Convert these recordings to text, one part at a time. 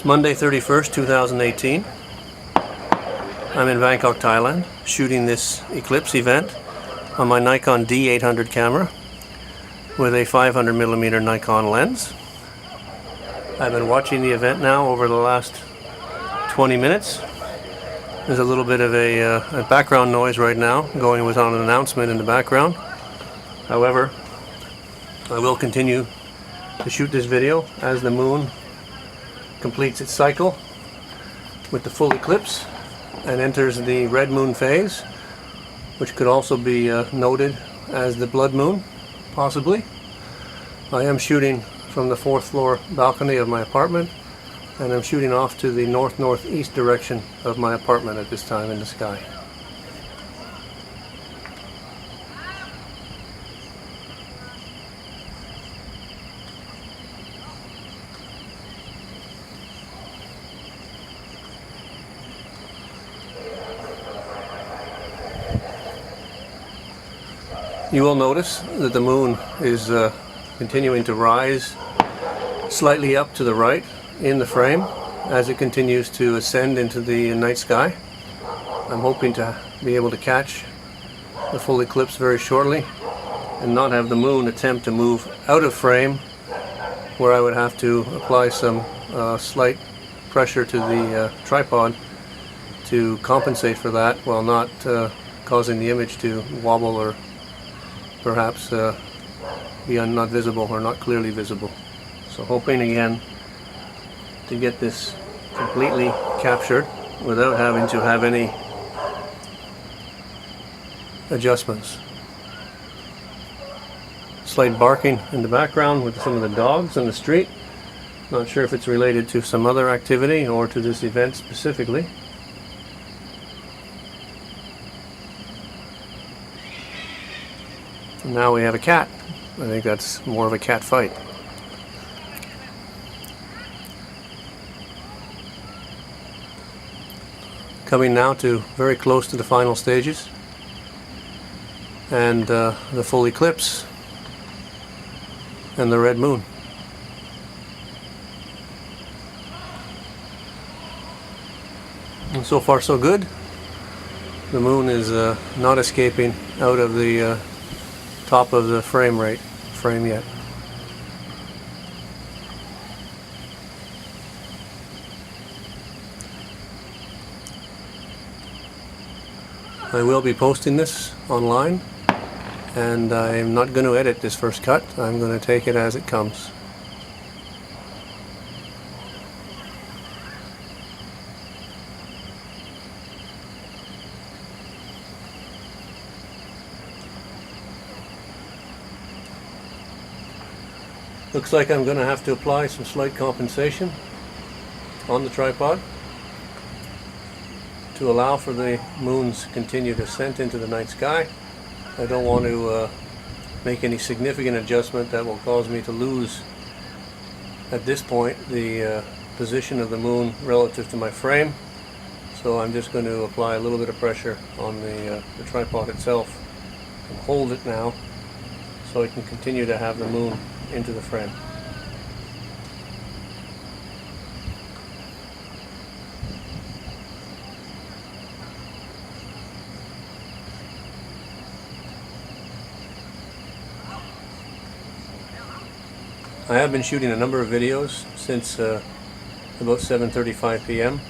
It's Monday 31st, 2018. I'm in Bangkok, Thailand, shooting this eclipse event on my Nikon D800 camera with a 500mm Nikon lens. I've been watching the event now over the last 20 minutes. There's a little bit of a background noise right now going with on an announcement in the background. However, I will continue to shoot this video as the moon completes its cycle with the full eclipse and enters the red moon phase, which could also be noted as the blood moon, possibly. I am shooting from the 4th floor balcony of my apartment, and I'm shooting off to the north-northeast direction of my apartment at this time in the sky. You will notice that the moon is continuing to rise slightly up to the right in the frame as it continues to ascend into the night sky. I'm hoping to be able to catch the full eclipse very shortly and not have the moon attempt to move out of frame, where I would have to apply some slight pressure to the tripod to compensate for that, while not causing the image to wobble or perhaps be not visible or not clearly visible. So hoping again to get this completely captured without having to have any adjustments. Slight barking in the background with some of the dogs on the street. Not sure if it's related to some other activity or to this event specifically. And now we have a cat. I think that's more of a cat fight. Coming now to very close to the final stages and the full eclipse and the red moon. And so far so good. The moon is not escaping out of the top of the frame yet. I will be posting this online, and I'm not going to edit this first cut. I'm going to take it as it comes. Looks like I'm going to have to apply some slight compensation on the tripod to allow for the moon's continued ascent into the night sky. I don't want to make any significant adjustment that will cause me to lose, at this point, the position of the moon relative to my frame. So I'm just going to apply a little bit of pressure on the tripod itself and hold it now so I can continue to have the moon into the frame. I have been shooting a number of videos since about 7:35 p.m.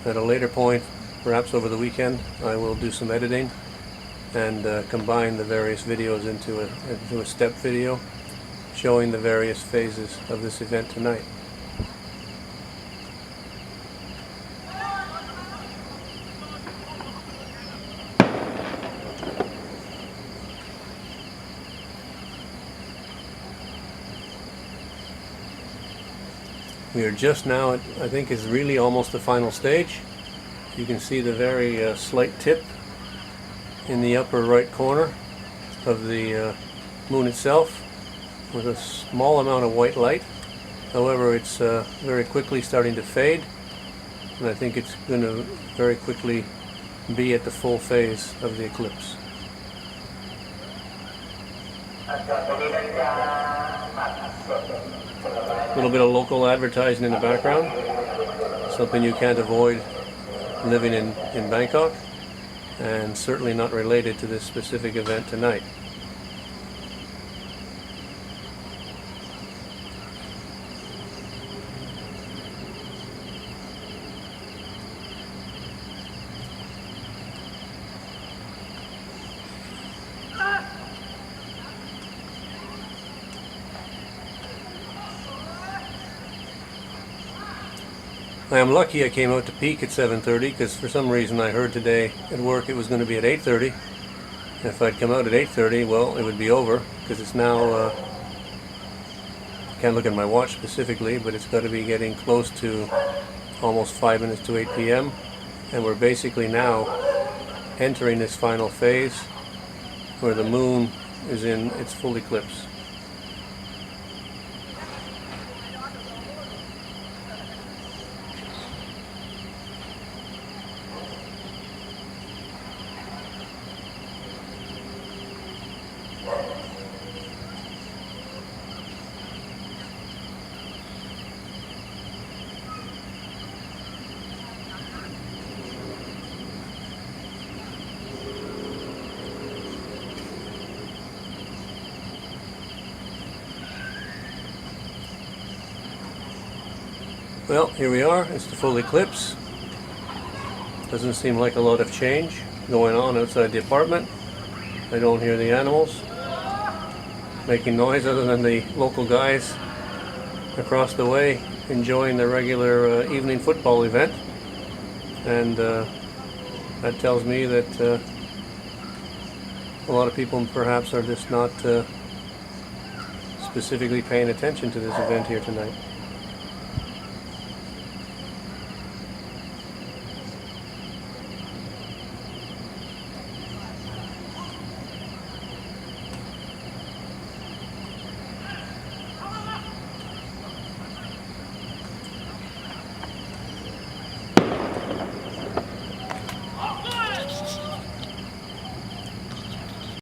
At a later point, perhaps over the weekend, I will do some editing and combine the various videos into a step video showing the various phases of this event tonight. We are just now at, I think is really almost the final stage. You can see the very slight tip in the upper right corner of the moon itself, with a small amount of white light. However, it's very quickly starting to fade, and I think it's going to very quickly be at the full phase of the eclipse. A little bit of local advertising in the background. something you can't avoid living in Bangkok, and certainly not related to this specific event tonight. I am lucky I came out to peak at 7:30, because for some reason I heard today at work it was going to be at 8:30. If I'd come out at 8:30, well, it would be over, because it's now, I can't look at my watch specifically, but it's got to be getting close to almost 5 minutes to 8 p.m. and we're basically now entering this final phase where the moon is in its full eclipse. Well, here we are. It's the full eclipse. Doesn't seem like a lot of change going on outside the apartment. I don't hear the animals making noise other than the local guys across the way enjoying their regular evening football event. And that tells me that a lot of people perhaps are just not specifically paying attention to this event here tonight.